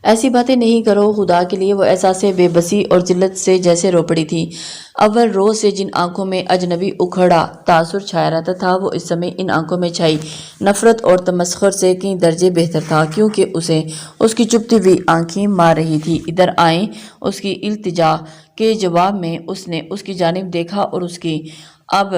ایسی باتیں نہیں کرو خدا کے لیے۔ وہ احساس بے بسی اور ذلت سے جیسے رو پڑی تھی۔ اول روز سے جن آنکھوں میں اجنبی اکھڑا تاثر چھایا رہتا تھا وہ اس سمے ان آنکھوں میں چھائی نفرت اور تمسخر سے کئی درجے بہتر تھا، کیونکہ اسے اس کی چپتی ہوئی آنکھیں مار رہی تھی۔ ادھر آئیں، اس کی التجا کے جواب میں اس نے اس کی جانب دیکھا اور اس کی اب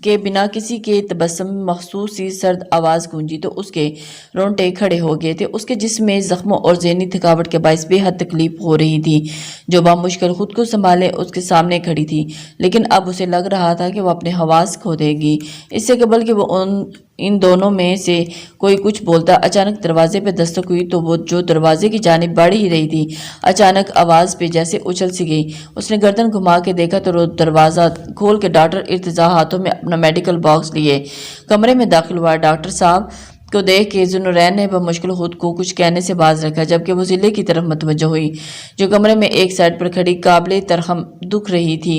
کے بنا کسی کے تبسم مخصوص سی سرد آواز گونجی تو اس کے رونٹے کھڑے ہو گئے تھے۔ اس کے جسم میں زخموں اور ذہنی تھکاوٹ کے باعث بے حد تکلیف ہو رہی تھی۔ جو بامشکل خود کو سنبھالے اس کے سامنے کھڑی تھی، لیکن اب اسے لگ رہا تھا کہ وہ اپنے حواس کھو دے گی۔ اس سے قبل کہ وہ ان دونوں میں سے کوئی کچھ بولتا، اچانک دروازے پہ دستک ہوئی تو وہ جو دروازے کی جانب بڑھ ہی رہی تھی، اچانک آواز پہ جیسے اچھل سی گئی۔ اس نے گردن گھما کے دیکھا تو وہ دروازہ کھول کے ڈاکٹر ارتضیٰ ہاتھوں میں اپنا میڈیکل باکس لیے کمرے میں داخل ہوا۔ ڈاکٹر صاحب کو دیکھ کے ذوالنورین نے بمشکل خود کو کچھ کہنے سے باز رکھا، جبکہ وہ ضلع کی طرف متوجہ ہوئی جو کمرے میں ایک سائیڈ پر کھڑی قابل ترحم دکھ رہی تھی۔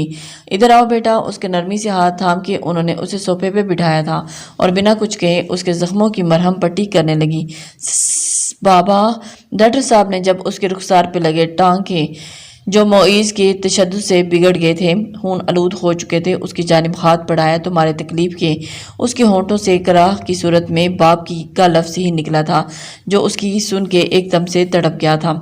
ادھر آؤ بیٹا، اس کے نرمی سے ہاتھ تھام کے انہوں نے اسے صوفے پہ بٹھایا تھا اور بنا کچھ کہے اس کے زخموں کی مرہم پٹی کرنے لگی۔ بابا، ڈاکٹر صاحب نے جب اس کے رخسار پہ لگے ٹانکے جو معیز کے تشدد سے بگڑ گئے تھے، خون آلود ہو چکے تھے، اس کی جانب ہاتھ بڑھایا تو مارے تکلیف کے اس کے ہونٹوں سے کراہ کی صورت میں باپ کی کا لفظ ہی نکلا تھا جو اس کی سن کے ایک دم سے تڑپ گیا تھا۔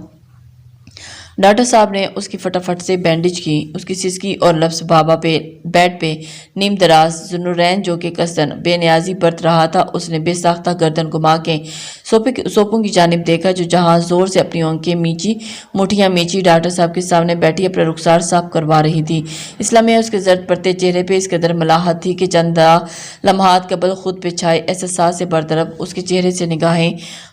ڈاکٹر صاحب نے اس کی فٹافٹ سے بینڈیج کی، اس کی سسکی اور لفظ بابا پہ بیڈ پہ نیم دراز ذوالنورین جو کہ قصداً بے نیازی برت رہا تھا، اس نے بے ساختہ گردن گھما کے سوپوں کی جانب دیکھا جو جہاں زور سے اپنی آنکھیں مٹھیاں میچی ڈاکٹر صاحب کے سامنے بیٹھی اپنا رخسار صاف کروا رہی تھی۔ اسلامیہ اس کے زرد پڑتے چہرے پہ اس قدر ملاحت تھی کہ چند لمحات قبل خود پہ چھائے احساسات سے برطرف اس کے چہرے سے نگاہیں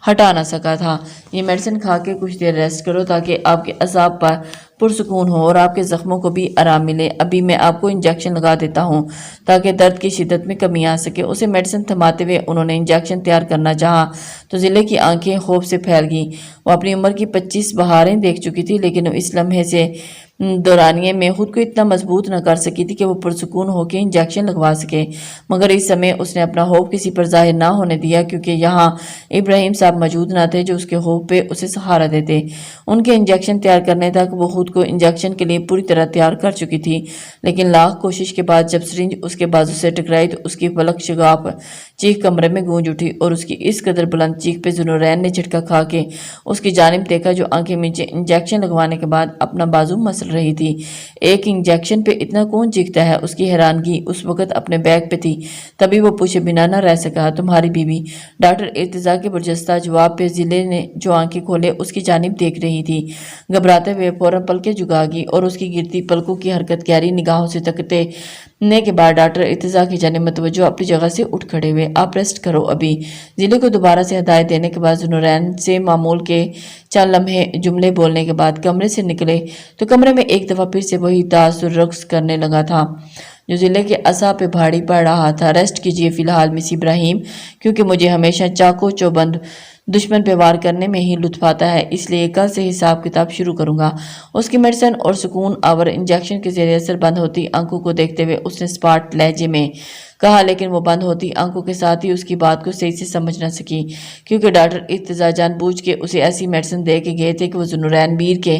ہٹا نہ سکا تھا۔ یہ میڈیسن کھا کے کچھ دیر ریسٹ کرو تاکہ آپ کے اعصاب پر پرسکون ہو اور آپ کے زخموں کو بھی آرام ملے۔ ابھی میں آپ کو انجیکشن لگا دیتا ہوں تاکہ درد کی شدت میں کمی آ سکے۔ اسے میڈیسن تھماتے ہوئے انہوں نے انجیکشن تیار کرنا چاہا تو ضلع کی آنکھیں خوف سے پھیل گئیں۔ وہ اپنی عمر کی 25 بہاریں دیکھ چکی تھی، لیکن وہ اس لمحے سے دورانیے میں خود کو اتنا مضبوط نہ کر سکی تھی کہ وہ پرسکون ہو کے انجیکشن لگوا سکے۔ مگر اس سمے اس نے اپنا خوف کسی پر ظاہر نہ ہونے دیا، کیونکہ یہاں ابراہیم صاحب موجود نہ تھے جو اس کے خوف پہ اسے سہارا دیتے۔ ان کے انجیکشن تیار کرنے تک وہ خود کو انجیکشن کے لیے پوری طرح تیار کر چکی تھی، لیکن لاکھ کوشش کے بعد جب سرنج اس کے بازو سے ٹکرائی تو اس کی بلک شگاف چیخ کمرے میں گونج اٹھی، اور اس کی اس قدر بلند چیخ پہ ذوالنورین نے جھٹکا کھا کے اس کی جانب دیکھا جو آنکھیں میچے انجیکشن لگوانے کے بعد اپنا بازو مسل رہی تھی۔ ایک انجیکشن پہ اتنا کون چیختا ہے؟ اس کی حیرانگی اس وقت اپنے بیگ پہ تھی، تبھی وہ پوچھے بنا نہ رہ سکا۔ تمہاری بیوی؟ ڈاکٹر ارتضیٰ کے برجستہ جواب پہ ضلع نے جو آنکھیں کھولے اس کی جانب دیکھ رہی تھی، گھبراتے ہوئے فوراً پلکیں جھکا گئی اور اس کی گرتی پلکوں کی حرکت گہری نگاہوں سے تکتے کے بعد ڈاکٹر ارتضیٰ کی جانب متوجہ اپنی جگہ سے اٹھ کھڑے ہوئے۔ آپ ریسٹ کرو ابھی۔ ضلع کو دوبارہ سے ہدایت دینے کے بعد ذوالنورین سے معمول کے چند لمحے جملے بولنے کے بعد کمرے سے نکلے تو کمرے میں ایک دفعہ پھر سے وہی تاثر رقص کرنے لگا تھا جو ضلع کے اعصاب پہ بھاری پڑ رہا تھا۔ ریسٹ کیجیے فی الحال مس ابراہیم، کیونکہ مجھے ہمیشہ چاقو چوبند دشمن پہ وار کرنے میں ہی لطف آتا ہے، اس لیے کل سے حساب کتاب شروع کروں گا۔ اس کی میڈیسن اور سکون آور انجیکشن کے زیر اثر بند ہوتی آنکھوں کو دیکھتے ہوئے اس نے اسپاٹ لہجے میں کہا، لیکن وہ بند ہوتی آنکھوں کے ساتھ ہی اس کی بات کو صحیح سے سمجھ نہ سکی، کیونکہ ڈاکٹر ارتضیٰ جان بوجھ کے اسے ایسی میڈیسن دے کے گئے تھے کہ وہ ذوالنورین میر کے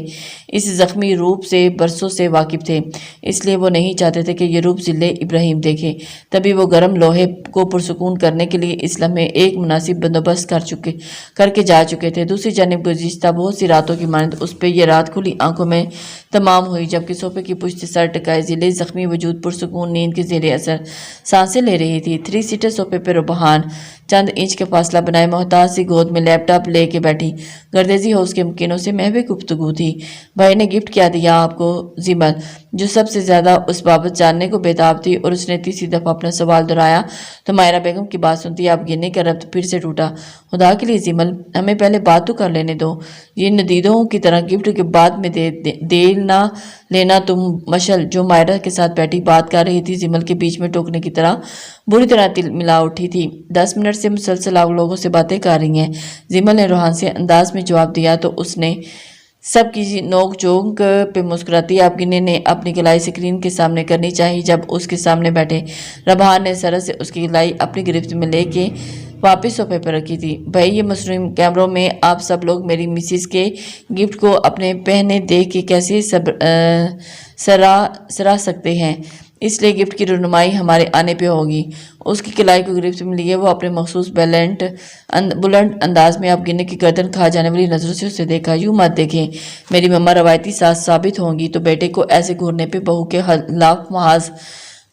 اس زخمی روپ سے برسوں سے واقف تھے، اس لیے وہ نہیں چاہتے تھے کہ یہ روپ ضلع ابراہیم دیکھے۔ تبھی وہ گرم لوہے کو پرسکون کرنے کے لیے اس لمحے ایک مناسب بندوبست کر کے جا چکے تھے۔ دوسری جانب گزشتہ بہت سی راتوں کی مانند اس پہ یہ رات کھلی آنکھوں میں تمام ہوئی، جبکہ صوفے کی پشت سر ٹکائے ضلع زخمی وجود پرسکون نیند کے زیر اثر سانسیں لے رہی تھی۔ 3 سیٹر صوفے پہ روبہان چند انچ کا فاصلہ بنائے محتاط سی گود میں لیپ ٹاپ لے کے بیٹھی گردیزی ہوش کے مکینوں سے محو گفتگو تھی۔ بھائی نے گفٹ کیا دیا آپ کو؟ زیمل، جو سب سے زیادہ اس بابت جاننے کو بےتاب تھی، اور اس نے تیسری دفعہ اپنا سوال دہرایا تو مائرہ بیگم کی بات سنتی آپ گرنے کا ربط پھر سے ٹوٹا۔ خدا کے لیے زیمل، ہمیں پہلے بات تو کر لینے دو۔ یہ ندیدوں کی طرح گفٹ کے بعد میں دے نہ لینا تم مشل جو مائرہ کے ساتھ بیٹھی بات کر رہی تھی زیمل کے بیچ میں ٹوکنے کی طرح بری طرح تل ملا اٹھی تھی۔ 10 منٹ سے مسلسل آپ لوگوں سے باتیں کر رہی ہیں، زیمل نے روحان سے انداز میں جواب دیا تو اس نے سب کی نوک جھونک پہ مسکراتی آپ گنے نے اپنی گلائی سکرین کے سامنے کرنی چاہی جب اس کے سامنے بیٹھے۔ ربحان نے سرت سے اس کی گلائی اپنی گرفت میں لے کے वापस सोफे पर रखी थी। भाई ये मसनूई कैमरों में आप सब लोग मेरी मिसिस के गिफ्ट को अपने पहने देख के कैसे सराह सकते हैं, इसलिए गिफ्ट की रुनुमाई हमारे आने पे होगी। उसकी कलाई को गिरफ्त मिली है। वो अपने मखसूस बुलंद अंदाज में आप गिने की गर्दन खा जाने वाली नजरों से उसे देखा। यूं मत देखें, मेरी मम्मा रवायती सास साबित होंगी तो बेटे को ऐसे घूरने पे बहू के लाख महाज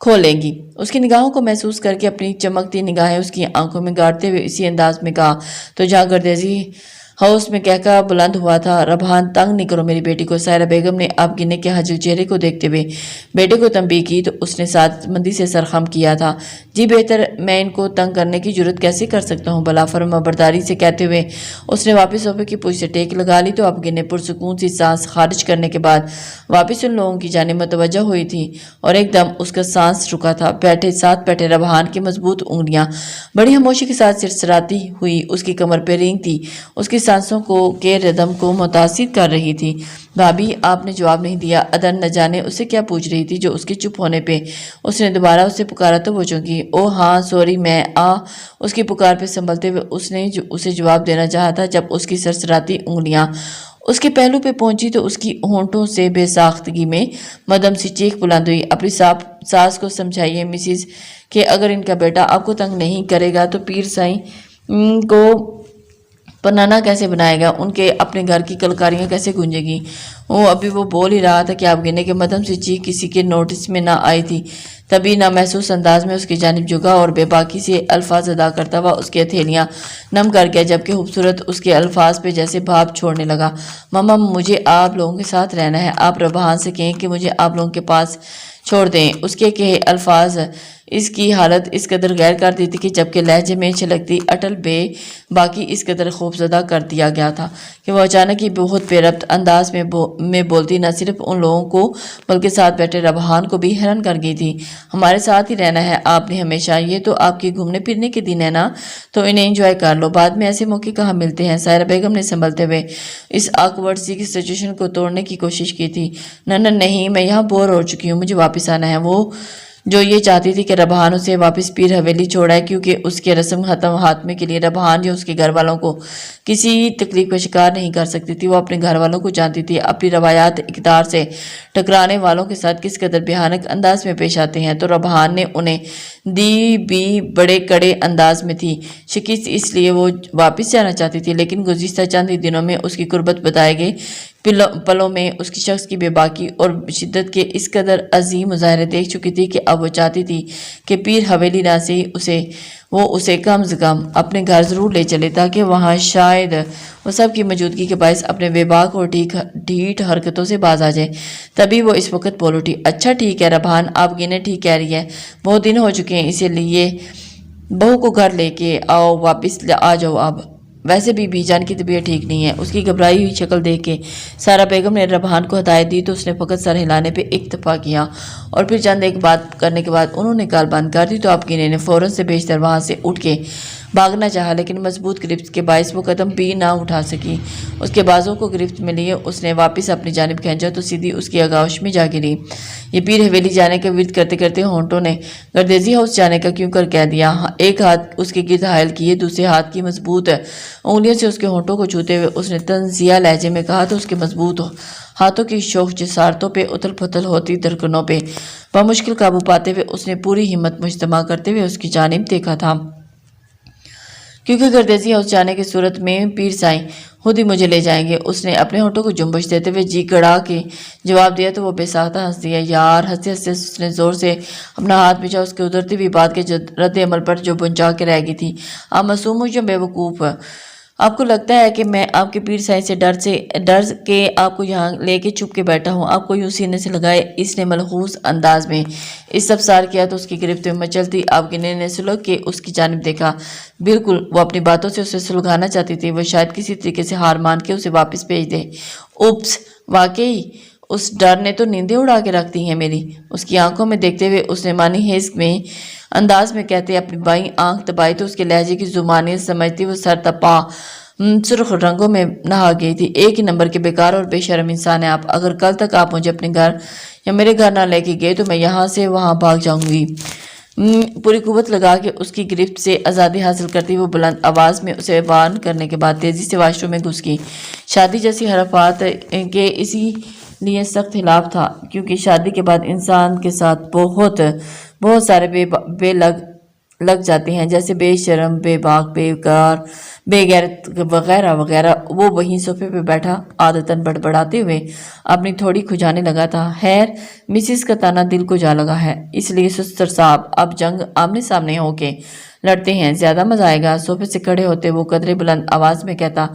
खोलेंगी। उसकी निगाहों को महसूस करके अपनी चमकती निगाहें उसकी आंखों में गाड़ते हुए इसी अंदाज में कहा तो जहाँ गर्देजी हाउस में कहकर बुलंद हुआ था, रभान तंग नहीं करो मेरी बेटी को। सायरा बेगम ने आप गिने के हजल चेहरे को देखते हुए बेटे को तंबीह की तो उसने सादमंदी से सरखम किया था, जी बेहतर, मैं इनको तंग करने की जरूरत कैसे कर सकता हूँ भला, फर्माबरदारी से कहते हुए उसने वापस सोफे की पूंछ से टेक लगा ली तो आप गिने पुरसकून सी सांस खारिज करने के बाद वापस उन लोगों की जानिब मुतवज्जह हुई थी और एकदम उसका सांस रुका था। साथ बैठे रभान की मजबूत उंगलियां बड़ी खामोशी के साथ सिरसराती हुई उसकी कमर पर रेंगती उसकी सांसों के रिदम को मुतासिर कर रही थी। भाभी, आपने जवाब नहीं दिया। अदन न जाने उसे क्या पूछ रही थी जो उसके चुप होने पे उसने दोबारा उसे पुकारा तो वो चौंकी। ओ हाँ सॉरी, मैं उसकी पुकार पे संभलते हुए उसने उसे जवाब देना चाहा था जब उसकी सरसराती उंगलियां उसके पहलू पे पहुंची तो उसकी होंठों से बेसाख्तगी में मदम सी चीख बुलंद हुई। अपनी सास को समझाइए मिसिस कि अगर इनका बेटा आपको तंग नहीं करेगा तो पीर साईं को पनाना कैसे बनाएगा, उनके अपने घर की कलकारियां कैसे गूंजेगी। अभी वो बोल ही रहा था कि आप गिने के मदम से चीख किसी के नोटिस में ना आई थी। तभी ना महसूस अंदाज में उसकी जानिब झुका और बेबाकी से अल्फाज अदा करता हुआ उसकी हथेलियां नम कर गया, जबकि खूबसूरत उसके अल्फाज पे जैसे भाप छोड़ने लगा। मम्मा, मुझे आप लोगों के साथ रहना है। आप रबान से कहें कि मुझे आप लोगों के पास छोड़ दें। उसके कहे अल्फाज इसकी हालत इस कदर गैर कर दी थी कि जबकि लहजे में छलकती अटल बे बाकी इस कदर खौफजदा कर दिया गया था कि वह अचानक ही बहुत बेरब्त अंदाज में बोलती न सिर्फ उन लोगों को बल्कि साथ बैठे रबान को भी हैरान कर गई थी। हमारे साथ ही रहना है आपने हमेशा, ये तो आपके घूमने फिरने के दिन है ना, तो इन्हें एंजॉय कर लो, बाद में ऐसे मौके कहाँ मिलते हैं। सायरा बेगम ने संभलते हुए इस ऑकवर्ड सी की सिचुएशन को तोड़ने की कोशिश की थी। नहीं, मैं यहाँ बोर हो चुकी हूँ, मुझे वापस आना है। वो जो ये चाहती थी कि रबान उसे वापस पीर हवेली छोड़ाए क्योंकि उसके रस्म खत्म हाथमे के लिए रबान या उसके घर वालों को किसी तकलीफ का शिकार नहीं कर सकती थी। वो अपने घर वालों को जानती थी, अपनी रवायात इक़्तिदार से टकराने वालों के साथ किस कदर भयानक अंदाज में पेश आते हैं। तो रबान ने उन्हें दी भी बड़े कड़े अंदाज में थी शिकस्त, इसलिए वो वापस जाना चाहती थी। लेकिन गुज़िश्ता चंद ही दिनों में उसकी कुर्बत बताए गए पलों में उसकी शख्स की बेबाकी और शिद्दत के इस कदर अजीम मुजाहरे देख चुकी थी कि अब वो चाहती थी कि पीर हवेली ना से उसे कम से कम अपने घर ज़रूर ले चले ताकि वहाँ शायद वो सब की मौजूदगी के बायस अपने बेबाक और ढीठ हरकतों से बाज आ जाए। तभी वो इस वक्त बोल उठी, अच्छा ठीक है रबान, आप गिने ठीक कह रही है, बहुत दिन हो चुके हैं, इसीलिए बहू को घर लेके आओ, वापस आ जाओ। अब वैसे भी बीजान की तबीयत ठीक नहीं है। उसकी घबराई हुई शक्ल देख के सारा बेगम ने रबान को हदायत दी तो उसने फ़कत सर हिलाने पे इक्तफा किया और फिर चंद एक बात करने के बाद उन्होंने गाल बंद कर दी तो आप गिने ने फ़ौरन से बेशतर वहाँ से उठ के भागना चाहा, लेकिन मजबूत गिरफ्त के बायस वो कदम भी ना उठा सकी। उसके बाजों को गिरफ्त में लिए उसने वापस अपनी जानिब खींचा तो सीधी उसकी आगोश में जा गिरी। ये पीर हवेली जाने का विरद करते करते होंठों ने गर्देजी हाउस जाने का क्यों कर कह दिया। एक हाथ उसके गिर्द हायल किए, दूसरे हाथ की मजबूत उंगलियों से उसके होंठों को छूते हुए उसने तंजिया लहजे में कहा तो उसके मजबूत हाथों की शौक जसारतों पे उथल पुथल होती धड़कनों पे बमुश्किल काबू पाते हुए उसने पूरी हिम्मत मुजतमा करते हुए उसकी जानिब देखा था, क्योंकि गर्देजी हाउस जाने की सूरत में पीर साईं खुद ही मुझे ले जाएंगे। उसने अपने होठों को जुम्बश देते हुए जी गड़ा के जवाब दिया तो वो बेसाख्ता हंस दिया। यार, हंसते हंसते उसने जोर से अपना हाथ पीछा उसके उधरती हुई बात के रद्द अमल पर जो बुंचा के रह गई थी। आप मासूम हो बेवकूफ़, आपको लगता है कि मैं आपके पीर साईं से डर के आपको यहाँ लेके छुप के बैठा हूँ। आपको यूं सीने से लगाए इसने मलहूस अंदाज में इस सब सार किया तो उसकी गिरफ्त में मचलती आप गिने ने सुलग के उसकी जानिब देखा। बिल्कुल वो अपनी बातों से उसे सुलझाना चाहती थी। वो शायद किसी तरीके से हार मान के उसे वापस भेज दे। उप्स, वाकई उस डर ने तो नींदें उड़ा के रख दी हैं मेरी। उसकी आंखों में देखते हुए उसने मानी हिस्क में अंदाज में कहते अपनी बाईं आंख दबाई तो उसके लहजे की जुबानियत समझती वो सर तपा सुर्ख रंगों में नहा गई थी। एक ही नंबर के बेकार और बेशर्म इंसान है आप। अगर कल तक आप मुझे अपने घर या मेरे घर ना लेके गए तो मैं यहाँ से वहाँ भाग जाऊंगी। पूरी कुव्वत लगा के उसकी गिरफ्त से आज़ादी हासिल करती वो बुलंद आवाज़ में उसे वार्न करने के बाद तेज़ी से वाशरूम में घुस गई। शादी जैसी हरकत के इसी लिए सख्त खिलाफ था, क्योंकि शादी के बाद इंसान के साथ बहुत सारे लग जाते हैं, जैसे बेशरम, बेबाक, बेकार, बेगैरत वगैरह वगैरह। वो वहीं सोफे पे बैठा आदतन बड़बड़ाते हुए अपनी थोड़ी खुजाने लगा था। खैर, मिसिस का ताना दिल को जा लगा है, इसलिए सुस्तर साहब अब जंग आमने सामने होके लड़ते हैं, ज्यादा मजा आएगा। सोफे से खड़े होते वो कदरे बुलंद आवाज में कहता,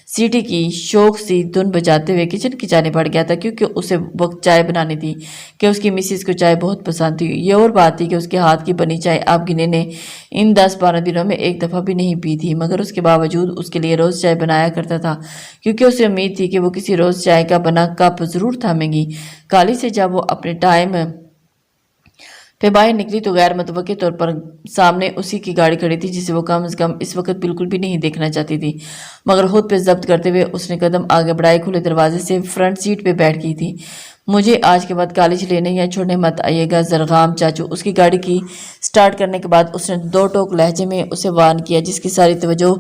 सीटी की शौक सी धुन बजाते हुए किचन की जाने पड़ गया था, क्योंकि उसे वक्त चाय बनानी थी कि उसकी मिसिस को चाय बहुत पसंद थी। ये और बात थी कि उसके हाथ की बनी चाय आप गिने ने इन 10-12 दिनों में एक दफ़ा भी नहीं पी थी, मगर उसके बावजूद उसके लिए रोज़ चाय बनाया करता था, क्योंकि उसे उम्मीद थी कि वो किसी रोज़ चाय का बना कप ज़रूर थामेगी। काली से जब वो अपने टाइम फिर बाहर निकली तो गैर मुतवक्के तौर पर सामने उसी की गाड़ी खड़ी थी, जिसे वो कम से कम इस वक्त बिल्कुल भी नहीं देखना चाहती थी, मगर खुद पे जब्त करते हुए उसने कदम आगे बढ़ाए। खुले दरवाजे से फ्रंट सीट पे बैठ गई थी। मुझे आज के बाद कॉलेज लेने या छोड़ने मत आइएगा जरगाम चाचू। उसकी गाड़ी की स्टार्ट करने के बाद उसने 2 टोक लहजे में उसे वार्न किया, जिसकी सारी तवज्जो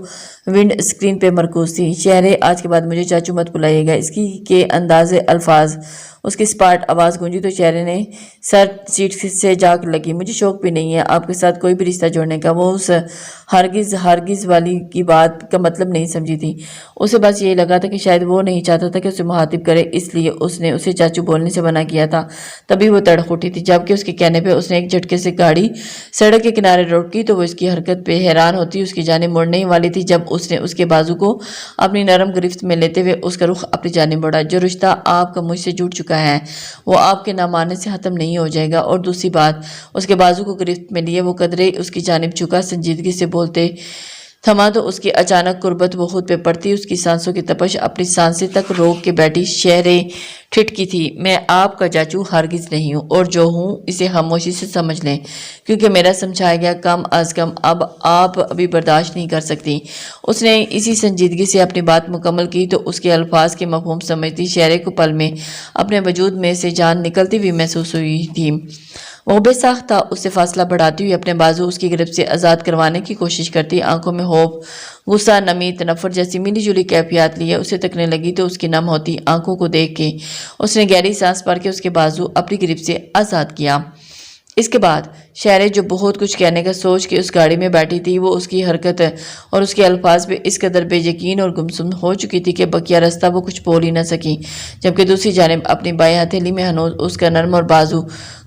विंड स्क्रीन पे मरकूज थी। शहरे, आज के बाद मुझे चाचू मत बुलाइएगा। इसकी के अंदाजे अल्फाज उसकी स्पार्ट आवाज़ गूंजी तो चेहरे ने सर सीट से जाग लगी। मुझे शौक भी नहीं है आपके साथ कोई भी रिश्ता जोड़ने का। वो उस हरगिज़ वाली की बात का मतलब नहीं समझी थी। उसे बस यही लगा था कि शायद वो नहीं चाहता था कि उसे मुखातिब करे, इसलिए उसने उसे चाचू बोलने से मना किया था। तभी वो तड़क उठी थी, जबकि उसके कहने पे उसने एक झटके से गाड़ी सड़क के किनारे रोकी तो वो इसकी हरकत पे हैरान होती उसकी जाने मुड़ने ही वाली थी, जब उसने उसके बाजू को अपनी नरम गिरफ्त में लेते हुए उसका रुख अपनी जानिब बढ़ा। जो रिश्ता आपका मुझसे जुड़ चुका है वो आपके ना मानने से खत्म नहीं हो जाएगा। और दूसरी बात, उसके बाजू को गिरफ्त में लिए वो कदरे उसकी जानिब झुका, संजीदगी से बोलते थमा तो उसकी अचानक कुर्बत वो खुद पे पड़ती, उसकी सांसों की तपश अपनी सांसें तक रोक के बैठी शहरे ठिठकी थी। मैं आपका चाचू हरगिज नहीं हूँ, और जो हूँ इसे खामोशी से समझ लें, क्योंकि मेरा समझाया गया कम अज कम अब आप अभी बर्दाश्त नहीं कर सकती। उसने इसी संजीदगी से अपनी बात मुकम्मल की तो उसके अल्फाज के मफहूम समझती शहरे को पल में अपने वजूद में से जान निकलती हुई महसूस हुई थी। वो बेसाख्ता उससे फासला बढ़ाती हुई अपने बाजू उसकी गिरफ्त से आज़ाद करवाने की कोशिश करती, आंखों में खौफ, गुस्सा, नमी, तनफर जैसी मिली जुली कैफियत लिए उसे तकने लगी तो उसकी नम होती आंखों को देख के उसने गहरी सांस भर के उसके बाजू अपनी गिरफ्त से आज़ाद किया। इसके बाद शहरे, जो बहुत कुछ कहने का सोच के उस गाड़ी में बैठी थी, वो उसकी हरकत और उसके अल्फाज पे इस कदर बेयकीन और गुमसुम हो चुकी थी कि बकिया रास्ता वो कुछ बोल ही न सकी। जबकि दूसरी जानिब अपनी बाएं हथेली में हनूज उसका नरम और बाजू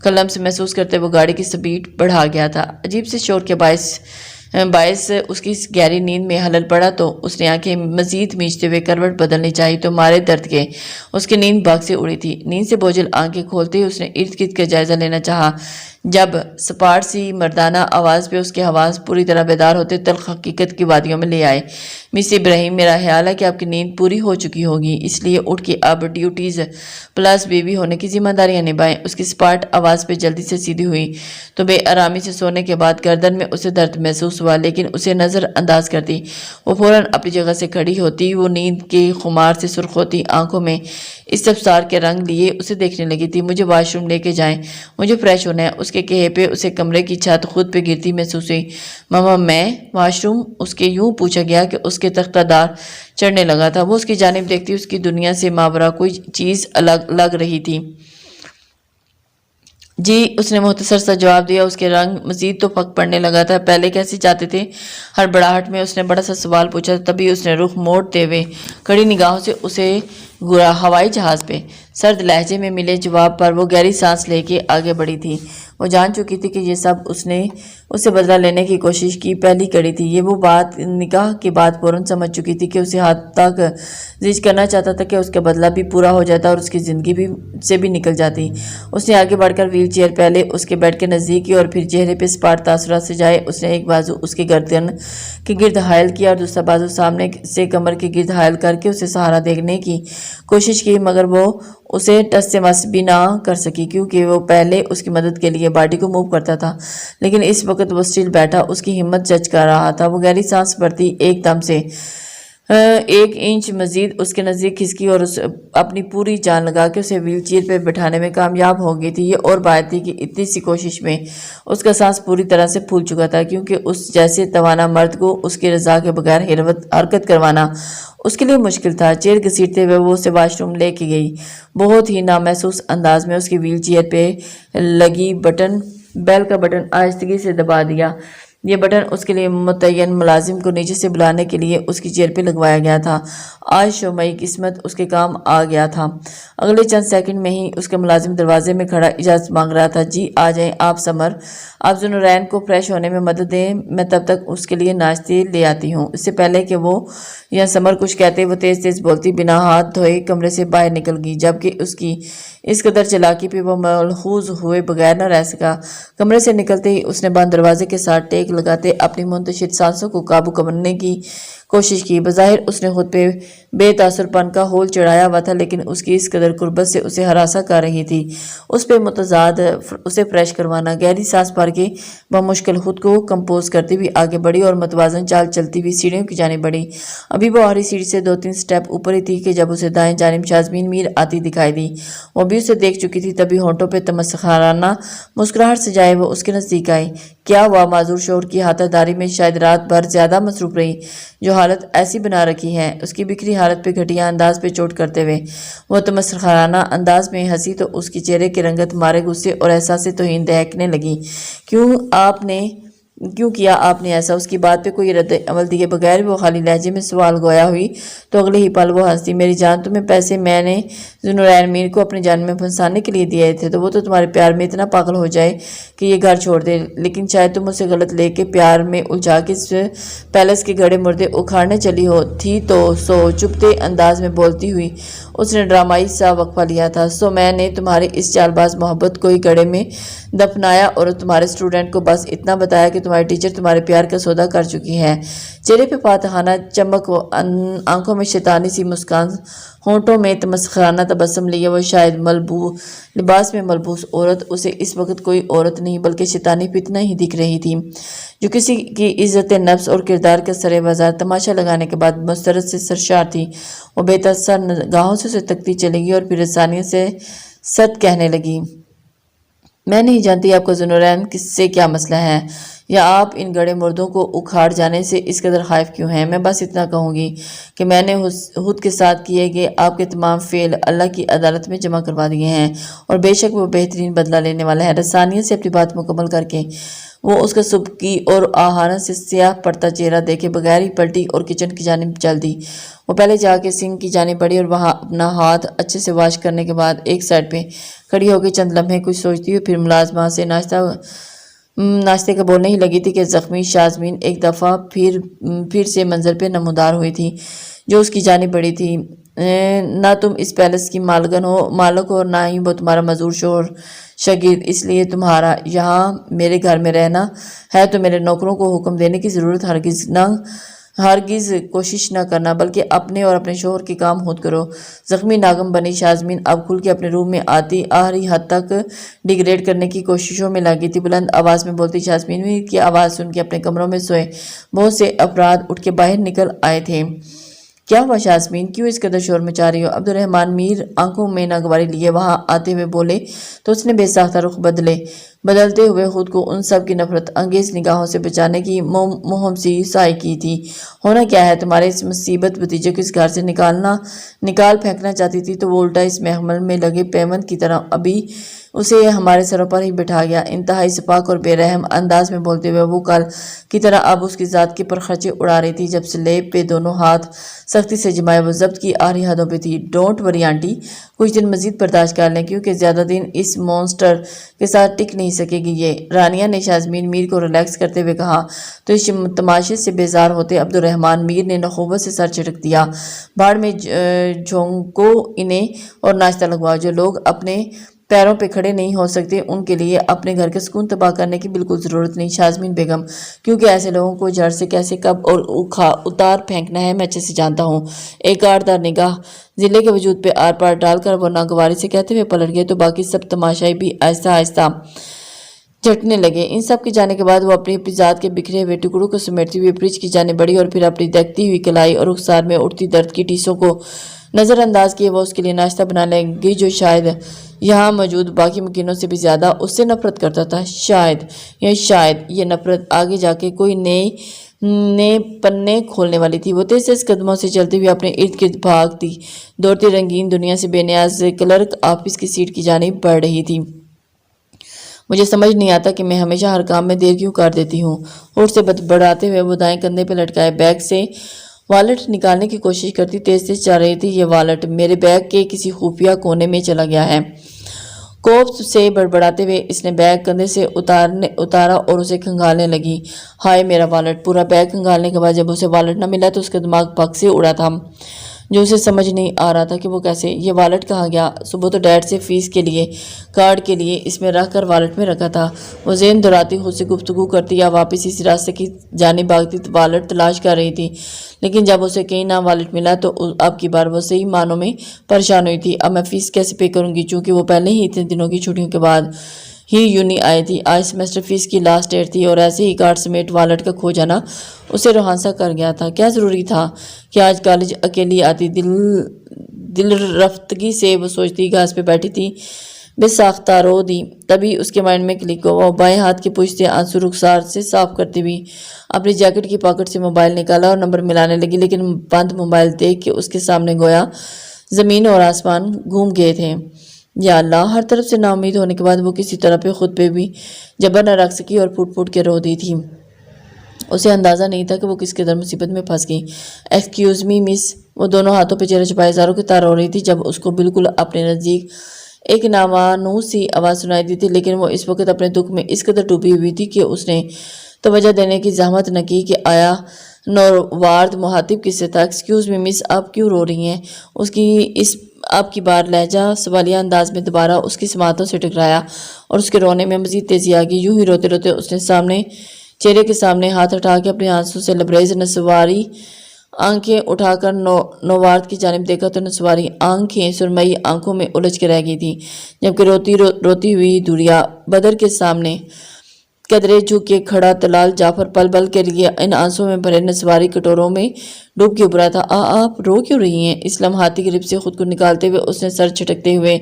कलम से महसूस करते वो गाड़ी की स्पीड बढ़ा गया था। अजीब से शोर के बायस उसकी गहरी नींद में हलल पड़ा तो उसने आंखें मजीद मींचते हुए करवट बदलनी चाहिए तो मारे दर्द के उसकी नींद भाग से उड़ी थी। नींद से बोझल आंखें खोलते ही उसने इर्द गिर्द का जायजा लेना चाहा, जब सपाट सी मर्दाना आवाज़ पे उसके हवास पूरी तरह बेदार होते तल्ख हकीकत की वादियों में ले आए। मिस इब्राहिम, मेरा ख्याल है कि आपकी नींद पूरी हो चुकी होगी, इसलिए उठ के अब ड्यूटीज़ प्लस बेबी होने की जिम्मेदारियां निभाएं। उसकी स्पाट आवाज़ पे जल्दी से सीधी हुई तो बेआरामी से सोने के बाद गर्दन में उसे दर्द महसूस हुआ, लेकिन उसे नज़रअंदाज करती वो फौरन अपनी जगह से खड़ी होती। वो नींद के खुमार से सुर्ख होती आंखों में इस्तफसार के रंग लिए उसे देखने लगी थी। मुझे वॉशरूम लेके जाएं, मुझे फ्रेश होना है। उसके कहे पे उसे कमरे की छत खुद पे गिरती महसूस हुई। मामा, मैं वॉशरूम? उसके यूं पूछा गया कि उसके तख्तादार चढ़ने लगा था। वो उसकी जानिब देखती उसकी दुनिया से मावरा कोई चीज़ अलग लग रही थी। जी, उसने मुख्तसर सा जवाब दिया। उसके रंग मजीद तो फक पड़ने लगा था। पहले कैसे चाहते थे? हड़बड़ाहट में उसने बड़ा सा सवाल पूछा, तभी उसने रुख मोड़ते हुए कड़ी निगाहों से उसे घूरा। हवाई जहाज़ पे? सर्द लहजे में मिले जवाब पर वो गहरी सांस लेके आगे बढ़ी थी। वो जान चुकी थी कि ये सब उसने उससे बदला लेने की कोशिश की पहली कड़ी थी। ये वो बात निकाह के बाद फौरन समझ चुकी थी कि उसे हाथ तक जिज करना चाहता था कि उसका बदला भी पूरा हो जाता और उसकी ज़िंदगी भी से भी निकल जाती। उसने आगे बढ़कर व्हील चेयर पहले उसके बेड के नज़दीक की और फिर चेहरे पे स्पाट तासुरात से जाए उसने एक बाजू उसके गर्दन के गिर्द हायल किया और दूसरा बाजू सामने से कमर के गिर्द हायल करके उसे सहारा देने की कोशिश की, मगर वो उसे टस से मस भी ना कर सकी, क्योंकि वो पहले उसकी मदद के लिए बॉडी को मूव करता था, लेकिन इस वक्त वो स्टिल बैठा उसकी हिम्मत जज कर रहा था। वो गहरी सांस भरती एकदम से ایک انچ مزید اس کے نزدیک کھسکی اور اپنی پوری جان لگا کے اسے ویل چیئر پہ بٹھانے میں کامیاب ہو گئی تھی۔ یہ اور بات تھی کہ اتنی سی کوشش میں اس کا سانس پوری طرح سے پھول چکا تھا، کیونکہ اس جیسے توانا مرد کو اس کی رضا کے بغیر حرکت کروانا اس کے لیے مشکل تھا۔ چیئر گھسیٹتے ہوئے وہ اسے واش روم لے کے گئی۔ بہت ہی نامحسوس انداز میں اس کی ویل چیئر پہ لگی بیل کا بٹن آہستگی سے دبا دیا۔ یہ بٹن اس کے لیے متعین ملازم کو نیچے سے بلانے کے لیے اس کی چیئر پہ لگوایا گیا تھا۔ آج شومئی قسمت اس کے کام آ گیا تھا۔ اگلے چند سیکنڈ میں ہی اس کا ملازم دروازے میں کھڑا اجازت مانگ رہا تھا۔ جی آ جائیں آپ سمر، آپ ذوالنورین کو فریش ہونے میں مدد دیں، میں تب تک اس کے لیے ناشتے لے آتی ہوں۔ اس سے پہلے کہ وہ یا سمر کچھ کہتے وہ تیز تیز بولتی بنا ہاتھ دھوئے کمرے سے باہر نکل گئی، جبکہ اس کی اس قدر چالاکی پہ وہ ملحوظ ہوئے بغیر نہ رہ سکا۔ کمرے سے نکلتے ہی اس نے بند دروازے کے ساتھ ٹیک لگاتے اپنی منتشر سانسوں کو قابو کرنے کی کوشش کی۔ بظاہر اس نے خود پہ بے تاثر پن کا ہول چڑھایا ہوا تھا، لیکن اس کی اس قدر قربت سے اسے ہراساں کر رہی تھی۔ اس پہ متضاد اسے فریش کروانا۔ گہری سانس بھر کے بمشکل خود کو کمپوز کرتی ہوئی آگے بڑھی اور متوازن چال چلتی ہوئی سیڑھیوں کی جانب بڑھی۔ ابھی وہ آخری سیڑھی سے 2-3 سٹیپ اوپر ہی تھی کہ جب اسے دائیں جانب شازمین میر آتی دکھائی دی۔ وہ بھی اسے دیکھ چکی تھی، تبھی ہونٹوں پہ تمسخرانہ مسکراہٹ سجائے وہ اس کے نزدیک آئی۔ کیا ہوا؟ معذور شوہر کی خاطرداری میں شاید رات بھر زیادہ مصروف رہی، جو حالت ایسی بنا رکھی ہے۔ اس کی بکھری حالت پہ گھٹیا انداز پہ چوٹ کرتے ہوئے وہ تمسخرانہ انداز میں ہنسی تو اس کی چہرے کی رنگت مارے غصے اور احساس توہین دہکنے لگی۔ کیوں کیا آپ نے ایسا؟ اس کی بات پہ کوئی رد عمل دیے بغیر وہ خالی لہجے میں سوال گویا ہوئی تو اگلے ہی پل وہ ہنسی۔ میری جان، تمہیں پیسے میں نے ذوالنورین میر کو اپنے جان میں پھنسانے کے لیے دیے تھے، تو وہ تو تمہارے پیار میں اتنا پاگل ہو جائے کہ یہ گھر چھوڑ دے، لیکن شاید تم اسے غلط لے کے پیار میں الجھا کے اس پیلس کے گھڑے مردے اکھاڑنے چلی ہو تھی تو چپتے انداز میں بولتی ہوئی اس نے ڈرامائی سا وقفہ لیا تھا۔ میں نے تمہاری اس چال باز محبت کو ہی گھڑے میں دفنایا اور تمہارے اسٹوڈنٹ کو بس اتنا بتایا کہ تمہاری ٹیچر تمہارے پیار کا سودا کر چکی ہے۔ چہرے پہ فاتحانہ چمک، آنکھوں میں شیطانی سی مسکان، ہونٹوں میں تمسخرانہ تبسم لیے وہ شاید لباس میں ملبوس عورت اسے اس وقت کوئی عورت نہیں بلکہ شیطانی فتنہ ہی دکھ رہی تھی، جو کسی کی عزت نفس اور کردار کا سرے بازار تماشا لگانے کے بعد مسترد سے سرشار تھی۔ وہ بے تاثر نگاہوں سے اسے تکتی چلی گئی اور پھر رسانیت سے ست کہنے لگی، میں نہیں جانتی آپ کا ذوالنورین سے کیا مسئلہ ہے، یا آپ ان گڑے مردوں کو اکھاڑ جانے سے اس قدر خائف کیوں ہیں؟ میں بس اتنا کہوں گی کہ میں نے خود کے ساتھ کیے گئے آپ کے تمام فعل اللہ کی عدالت میں جمع کروا دیے ہیں، اور بے شک وہ بہترین بدلہ لینے والا ہے۔ رسانیت سے اپنی بات مکمل کر کے وہ اس کا سبکی اور آہانہ سے سیاہ پڑتا چہرہ دیکھے بغیر ہی پلٹی اور کچن کی جانب چل دی۔ وہ پہلے جا کے سنک کی جانب بڑھی اور وہاں اپنا ہاتھ اچھے سے واش کرنے کے بعد ایک سائڈ پہ کھڑی ہو کے چند لمحے کچھ سوچتی ہوئی پھر ملازمہ سے ناشتے کا بولنے ہی لگی تھی کہ زخمی شازمین ایک دفعہ پھر سے منظر پہ نمودار ہوئی تھی، جو اس کی جانب بڑھی تھی۔ نہ تم اس پیلس کی مالک ہو اور نہ ہی وہ تمہارا مزدور شوہر شاگرد، اس لیے تمہارا یہاں میرے گھر میں رہنا ہے تو میرے نوکروں کو حکم دینے کی ضرورت ہرگز کوشش نہ کرنا، بلکہ اپنے اور اپنے شوہر کے کام خود کرو۔ زخمی ناگم بنی شازمین اب کھل کے اپنے روم میں آتی آخری حد تک ڈیگریڈ کرنے کی کوششوں میں لگی تھی۔ بلند آواز میں بولتی شازمین میر کی آواز سن کے اپنے کمروں میں سوئے بہت سے افراد اٹھ کے باہر نکل آئے تھے۔ کیا ہوا شازمین، کیوں اس قدر شور مچا رہی ہو؟ عبدالرحمن میر آنکھوں میں ناگواری لیے وہاں آتے ہوئے بولے تو اس نے بے ساختہ رخ بدلتے ہوئے خود کو ان سب کی نفرت انگیز نگاہوں سے بچانے کی مہم سی سائے کی تھی۔ ہونا کیا ہے؟ تمہارے اس مصیبت بھتیجے کو اس گھر سے نکال پھینکنا چاہتی تھی تو وہ الٹا اس محمل میں لگے پیوند کی طرح ابھی اسے ہمارے سروں پر ہی بٹھا گیا۔ انتہائی سپاک اور بے رحم انداز میں بولتے ہوئے وہ کل کی طرح اب اس کی ذات کے پرخچے اڑا رہی تھی، جب سلیب پہ دونوں ہاتھ سختی سے جمائے وہ ضبط کی آخری حدوں پہ تھی۔ ڈونٹ وری آنٹی، کچھ دن مزید برداشت کر لیں، کیونکہ زیادہ دن اس مونسٹر کے ساتھ ٹک نہیں سکے گی یہ۔ رانیہ نے شازمین میر کو ریلیکس کرتے ہوئے کہا تو اس تماشے سے بیزار ہوتے عبدالرحمن میر نے نخوت سے سر جھٹک دیا، بھاڑ میں جھونکو انہیں اور ناشتہ لگواؤ۔ جو لوگ اپنے پیروں پہ کھڑے نہیں ہو سکتے ان کے لیے اپنے گھر کا سکون تباہ کرنے کی بالکل ضرورت نہیں شازمین بیگم، کیونکہ ایسے لوگوں کو جڑ سے کیسے کب اور اتار پھینکنا ہے میں اچھے سے جانتا ہوں۔ ایک آردار نگاہ ضلع کے وجود پہ آر پار ڈال کر وہ ناگواری سے کہتے ہوئے پلٹ گئے تو باقی سب تماشائی بھی آہستہ آہستہ झटने लगे। इन सब के जाने के बाद वो अपनी अपनी जात के बिखरे हुए टुकड़ों को समेटती हुई ब्रिज की जाने बढ़ी और फिर अपनी दहकती हुई कलाई और रुखसार में उठती दर्द की टीसों को नज़रअंदाज किए वो उसके लिए नाश्ता बनाने लगी, जो शायद यहाँ मौजूद बाकी मुकीनों से भी ज़्यादा उससे नफरत करता था। शायद ये नफरत आगे जाके कोई नए पन्ने खोलने वाली थी। वो तेज तेज कदमों से चलती हुई अपने इर्द गिर्द भागती दौड़ती रंगीन दुनिया से बेनियाज क्लर्क ऑफिस की सीट की जानिब बढ़ रही थी। मुझे समझ नहीं आता कि मैं हमेशा हर काम में देर क्यों कर देती हूँ। होठ से बड़बड़ाते हुए वो दाएं कंधे पर लटकाए बैग से वॉलेट निकालने की कोशिश करती तेज तेज जा रही थी। ये वॉलेट मेरे बैग के किसी खुफिया कोने में चला गया है। कोप से बड़बड़ाते हुए इसने बैग कंधे से उतारा और उसे खंगालने लगी। हाय मेरा वॉलेट। पूरा बैग खंगालने के बाद जब उसे वॉलेट न मिला तो उसका दिमाग पग से उड़ा था, जो उसे समझ नहीं आ रहा था कि वो कैसे। ये वॉलेट कहाँ गया? सुबह तो डैड से फीस के लिए कार्ड के लिए इसमें रख कर वॉलेट में रखा था। वो ज़ेन दोहराती खुद से गुफ्तगू करती या वापस इसी रास्ते की जानिब भागती वॉलेट तलाश कर रही थी। लेकिन जब उसे कहीं ना वॉलेट मिला तो अब की बार वो सही मानों में परेशान हुई थी। अब मैं फ़ीस कैसे पे करूँगी, चूँकि वो पहले ही इतने दिनों की छुट्टियों के बाद ही यूनी आई थी। आज सेमेस्टर फीस की लास्ट डेट थी और ऐसे ही कार्ड समेत वॉलेट का खो जाना उसे रुहानसा कर गया था। क्या ज़रूरी था कि आज कॉलेज अकेली आती? दिल रफ्तगी से वो सोचती घास पे बैठी थी बेसाख्ता रो दी। तभी उसके माइंड में क्लिक हुआ। वो बाएं हाथ के पूछते आंसू रुखसार से साफ करती हुई अपनी जैकेट की पॉकेट से मोबाइल निकाला और नंबर मिलाने लगी, लेकिन बंद मोबाइल देख के उसके सामने गोया ज़मीन और आसमान घूम गए थे। या अल्लाह, हर तरफ से नाउम्मीद होने के बाद वो किसी तरह पे खुद पे भी जबर न रख सकी और फूट फूट के रो दी थी। उसे अंदाज़ा नहीं था कि वो किस कदर मुसीबत में फंस गई। Excuse me miss. वो दोनों हाथों पे चेहरे छुपाए इशारों की तार रो रही थी जब उसको बिल्कुल अपने नज़दीक एक नामानूस सी आवाज़ सुनाई दी थी। लेकिन वो इस वक्त अपने दुख में इस कदर डूबी हुई थी कि उसने तवज्जो देने की जहमत न की कि आया नौवार्द मुहातिब किससे था। एक्सक्यूज़ मी मिस, आप क्यों रो रही हैं? उसकी इस आपकी बार लहजा सवालिया अंदाज में दोबारा उसकी समातों से टकराया और उसके रोने में मजीद तेजी आ गई। यूं ही रोते रोते उसने चेहरे के सामने हाथ उठा के अपने आंसू से लबरेज नसवारी आंखें उठाकर नौवार्द की जानिब देखा तो नसवारी आंखें सुरमई आंखों में उलझ के रह गई थी, जबकि रोती हुई दूरिया बदर के सामने कदरे झुक के खड़ा तलाल जाफर पल पल के लिए इन आंसुओं में भरे नसवारी कटोरों में डूब के उभरा था। आप रो क्यों रही हैं? इस लम्हाती गिरफ्त से खुद को निकालते हुए उसने सर झटकते हुए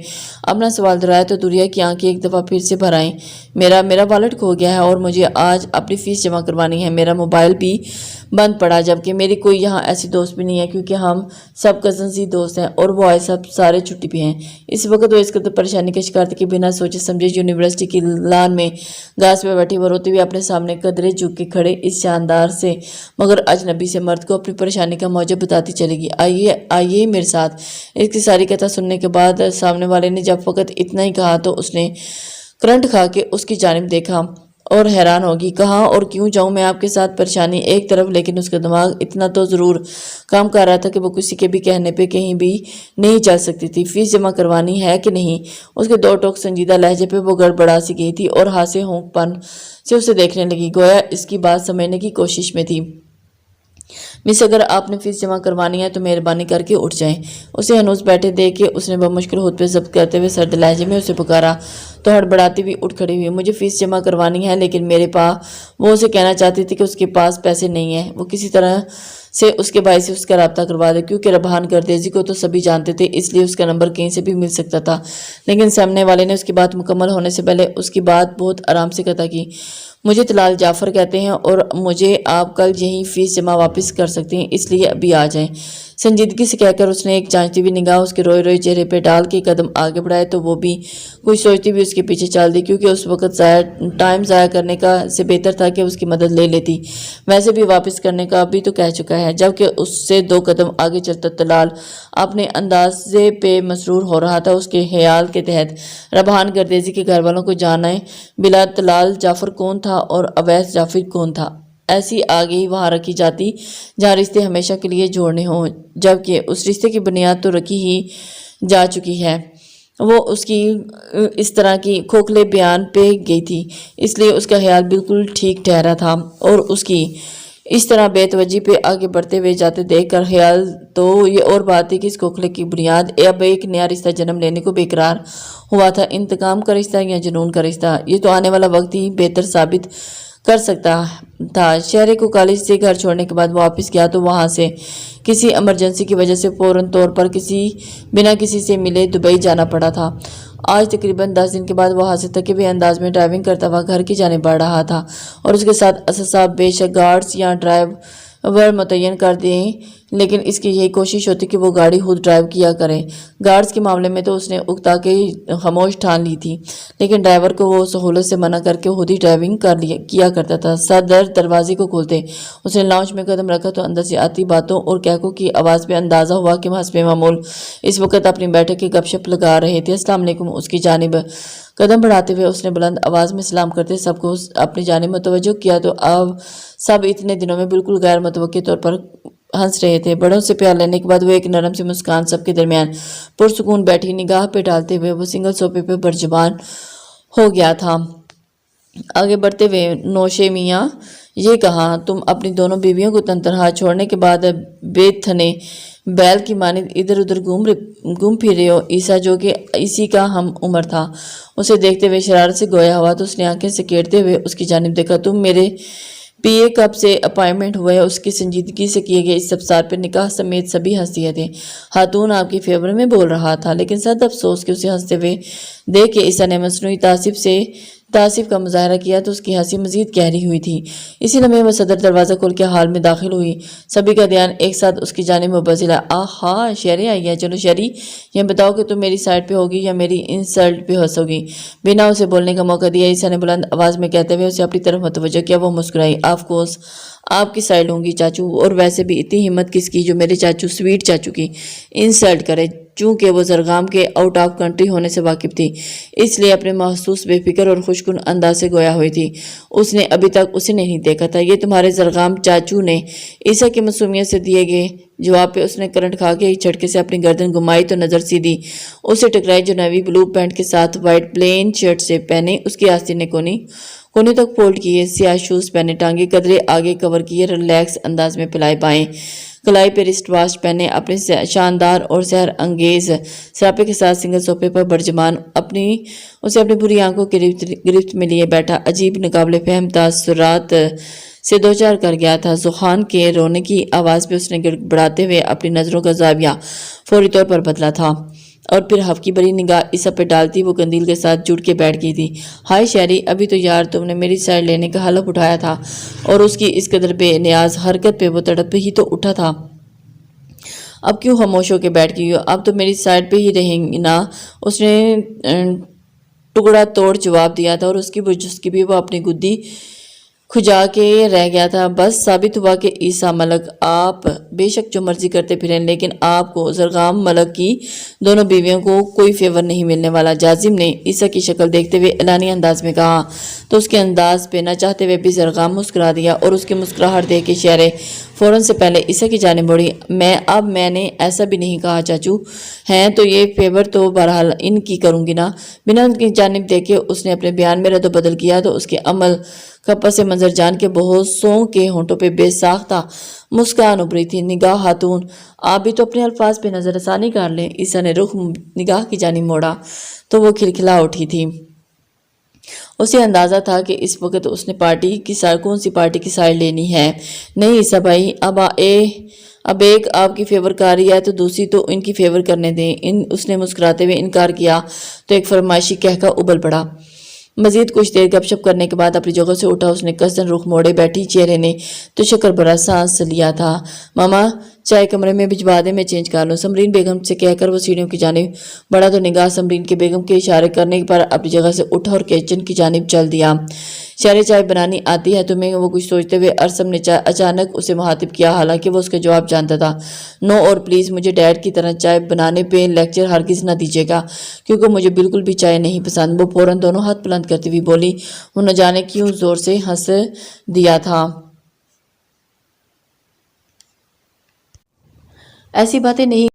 अपना सवाल दोहराया तो दुरिया की आंखें एक दफ़ा फिर से भर आईं। मेरा वॉलेट खो गया है और मुझे आज अपनी फ़ीस जमा करवानी है। मेरा मोबाइल भी बंद पड़ा, जबकि मेरी कोई यहाँ ऐसी दोस्त भी नहीं है, क्योंकि हम सब कज़न्स ही दोस्त हैं और वो आए सब सारे छुट्टी पे हैं। इस वक्त वो इस कदर परेशानी का शिकार थे कि बिना सोचे समझे यूनिवर्सिटी की लान में घास पे बैठी वो रोती हुई अपने सामने कदरे झुक के खड़े इस शानदार से मगर अजनबी से मर्द को अपनी परेशानी का मौजब बताती चलेगी। आइए मेरे साथ। इसकी सारी कथा सुनने के बाद सामने वाले ने जब फकत इतना ही कहा तो उसने करंट खा के उसकी जानिब देखा और हैरान होगी। कहाँ और क्यों जाऊं मैं आपके साथ? परेशानी एक तरफ, लेकिन उसका दिमाग इतना तो ज़रूर काम कर रहा था कि वो किसी के भी कहने पे कहीं भी नहीं चल सकती थी। फीस जमा करवानी है कि नहीं? उसके दो टोक संजीदा लहजे पे वो गड़बड़ा सी गई थी और हासे होंकपन से उसे देखने लगी, गोया इसकी बात समझने की कोशिश में थी। मिस, अगर आपने फीस जमा करवानी है तो मेहरबानी करके उठ जाएं। उसे हनूस बैठे देख के उसने बमुश्किल खुद पे जब्त करते हुए सर्द लहजे में उसे पुकारा तो हड़बड़ाती हुई उठ खड़ी हुई। मुझे फीस जमा करवानी है, लेकिन मेरे पास वो उसे कहना चाहती थी कि उसके पास पैसे नहीं है। वो किसी तरह से उसके भाई से उसका रब्ता करवा दे, क्योंकि रबहान गर्देजी को तो सभी जानते थे, इसलिए उसका नंबर कहीं से भी मिल सकता था। लेकिन सामने वाले ने उसकी बात मुकम्मल होने से पहले उसकी बात बहुत आराम से कता की। मुझे तलाल जाफ़र कहते हैं और मुझे आप कल यही फ़ीस जमा वापस कर सकते हैं, इसलिए अभी आ जाएं। संजीदगी से कहकर उसने एक जांचती हुई निगाह उसके रोए रोए चेहरे पे डाल के कदम आगे बढ़ाए तो वो भी कुछ सोचती हुई उसके पीछे चल दी, क्योंकि उस वक्त टाइम ज़ाया करने का से बेहतर था कि उसकी मदद ले लेती। वैसे भी वापस करने का अभी तो कह चुका है। जबकि उससे दो कदम आगे चलता तलाल अपने अंदाजे पे मसरूर हो रहा था। उसके ख्याल के तहत रबहान गर्देजी के घर वालों को जाने बिला तलाल जाफ़र कौन था और अवैस जाफिर कौन था। ऐसी आगे ही वहाँ रखी जाती जहाँ रिश्ते हमेशा के लिए जोड़ने हों, जबकि उस रिश्ते की बुनियाद तो रखी ही जा चुकी है। वो उसकी इस तरह की खोखले बयान पे गई थी, इसलिए उसका ख्याल बिल्कुल ठीक ठहरा था और उसकी इस तरह बेतवजी पे आगे बढ़ते हुए जाते देख कर ख्याल तो ये और बात थी कि इस खोखले की बुनियाद अब एक नया रिश्ता जन्म लेने को बेकरार हुआ था। इंतकाम का रिश्ता या जुनून का रिश्ता, ये तो आने वाला वक्त ही बेहतर साबित कर सकता था। शहरे को कॉलेज से घर छोड़ने के बाद वापस गया तो वहां से किसी इमरजेंसी की वजह से फौरन तौर पर बिना किसी से मिले दुबई जाना पड़ा था। आज तकरीबन 10 दिन के बाद वहां से थके हुए अंदाज में ड्राइविंग करता हुआ घर की जाने बढ़ रहा था और उसके साथ असद साहब बेशक गार्ड्स या ड्राइवर मुतय्यन कर दें, लेकिन इसकी यही कोशिश होती कि वो गाड़ी खुद ड्राइव किया करें। गार्ड्स के मामले में तो उसने उकता के खामोश ठान ली थी, लेकिन ड्राइवर को वो सहूलत से मना करके खुद ही ड्राइविंग किया करता था। सदर दरवाजे को खोलते उसने लाउंज में कदम रखा तो अंदर से आती बातों और कहकों की आवाज़ पे अंदाज़ा हुआ कि हस्बे मामूल इस वक्त अपनी बैठक की गपशप लगा रहे थे। अस्सलाम वालेकुम। उसकी जानिब कदम बढ़ाते हुए उसने बुलंद आवाज़ में सलाम करते सबको अपनी जानिब मुतवज्जो किया तो अब सब इतने दिनों में बिल्कुल गैर मुतवक्किल तौर पर हंस रहे थे। बड़ों से प्यार लेने के बाद वो एक नरम सी मुस्कान सबके दरमियान पुरसुकून बैठी निगाह पे डालते हुए वो सिंगल सोफे पे बरजुबान हो गया था। आगे बढ़ते हुए नौशे मियाँ ये कहा, तुम अपनी दोनों बीवियों को तनहा छोड़ने के बाद बेथने बैल की मानिंद इधर उधर घूम फिर रहे हो। ईसा जो कि इसी का हम उम्र था उसे देखते हुए शरारत से गोया हुआ तो उसने आंखें सेकेड़ते हुए उसकी जानिब देखा। तुम मेरे पीए कब से अपॉइंटमेंट हुआ है? उसकी संजीदगी से किए गए इस सबसार पर निकाह समेत सभी हंस दिए थे। खातून आपकी फेवर में बोल रहा था, लेकिन सद अफसोस कि उसे हंसते हुए देख के ईसा ने मसनूई तासिफ का मुजाहरा किया तो उसकी हंसी मजीद गहरी हुई थी। इसी लम्हे वह सदर दरवाज़ा खोल के हाल में दाखिल हुई। सभी का ध्यान एक साथ उसकी जानिब मुबज़िल है। आहा, शहरी आई है। चलो शहरी, यह बताओ कि तुम मेरी साइड पे होगी या मेरी इंसल्ट पे हंसोगी? बिना उसे बोलने का मौका दिया ईसा ने बुलंद आवाज़ में कहते हुए उसे अपनी तरफ मुतवज्जो किया। वो मुस्कुराई। ऑफ कोर्स आपकी साइड होंगी चाचू, और वैसे भी इतनी हिम्मत किसकी जो मेरे चाचू स्वीट चाचू की इंसल्ट करे। चूँकि वो जरगाम के आउट ऑफ कंट्री होने से वाकिफ थी, इसलिए अपने महसूस बेफिक्र और खुशकुन अंदाज से गोया हुई थी। उसने अभी तक उसे नहीं देखा था। ये तुम्हारे जरगाम चाचू ने ईसा की मासूमियत से दिए गए जवाब पे उसने करंट खा के एक झटके से अपनी गर्दन घुमाई तो नजर सीधी उसे टकराई जो नेवी ब्लू पैंट के साथ वाइट प्लेन शर्ट से पहने। उसकी आस्तीन ने कोने तक फोल्ड किए स्याह शूज पहने, टांगे कदरे आगे कवर किए, रिलैक्स अंदाज में पिलाई बाएं कलाई पे रिस्ट वॉच पहने, अपने शानदार और सहर अंगेज सरापे के साथ सिंगल सोफे पर बरजमान उसे अपनी बुरी आंखों की गिरफ्त में लिए बैठा अजीब नकाबले फहम तासुरात से दो चार कर गया था। जुखान के रोने की आवाज़ पे उसने गिड़गिड़ाते हुए अपनी नज़रों का जाविया फौरी तौर पर बदला था और फिर हफ्की भरी निगाह ईसा पे डालती वो कंदील के साथ जुड़ के बैठ गई थी। हाय शहरी, अभी तो यार तुमने मेरी साइड लेने का हलफ उठाया था और उसकी इस कदर बेनियाज हरकत पे वो तड़प ही तो उठा था। अब क्यों खामोश होकर बैठ गई हो? अब तो मेरी साइड पे ही रहेंगी ना? उसने टुकड़ा तोड़ जवाब दिया था और उसकी बुजुर्गी भी वो अपनी गुद्दी खुजा के रह गया था। बस साबित हुआ कि ईसा मलक आप बेशक जो मर्जी करते फिरें, लेकिन आपको जरगाम मलक की दोनों बीवियों को कोई फेवर नहीं मिलने वाला। जाजिम ने ईसा की शक्ल देखते हुए एलानी अंदाज में कहा तो उसके अंदाज पे न चाहते हुए भी जरगाम मुस्कुरा दिया और उसकी मुस्कुराहट देख के शहरे फौरन से पहले ईसा की जानिब बढ़ी। मैंने ऐसा भी नहीं कहा चाचू, हैं तो ये फेवर तो बहरहाल इनकी करूँगी ना। बिना उनकी जानिब देखे उसने अपने बयान में रद्द बदल किया तो उसके अमल का पस मंजर जान के बहुत सौ के होंठों पे बेसाख्ता मुस्कान उभरी थी। निगाह खातून, आप भी तो अपने अल्फाज पे नजरसानी कर लें। ईसा ने रुख निगाह की जानिब मोड़ा तो वो खिलखिला उठी थी। उसे अंदाज़ा था कि इस वक्त उसने कौन सी पार्टी की साइड लेनी है। नहीं ईसा भाई, अब एक आपकी फेवर कर रही है तो दूसरी तो इनकी फेवर करने दें। उसने मुस्कुराते हुए इनकार किया तो एक फरमाइशी कहकर उबल पड़ा। मजीद कुछ देर गपशप करने के बाद अपनी जगह से उठा उसने कसदन रुख मोड़े बैठी चेहरे ने तो शक्कर भरा सांस लिया था। मामा चाय कमरे में भिजवा दे, मैं चेंज कर लूँ, समरीन बेगम से कहकर वो सीढ़ियों की जानिब बढ़ा तो निगाह समरीन के बेगम के इशारे करने पर अपनी जगह से उठा और किचन की जानिब चल दिया। शहरी चाय बनानी आती है तुम्हें? वो कुछ सोचते हुए अरसम ने अचानक उसे मुखातिब किया, हालांकि वो उसका जवाब जानता था। नो, और प्लीज़ मुझे डैड की तरह चाय बनाने पे लेक्चर हरगिज़ ना दीजिएगा, क्योंकि मुझे बिल्कुल भी चाय नहीं पसंद। वो फौरन दोनों हाथ बुलंद करती हुई बोली। वो न जाने क्यों जोर से हंस दिया था। ऐसी बातें नहीं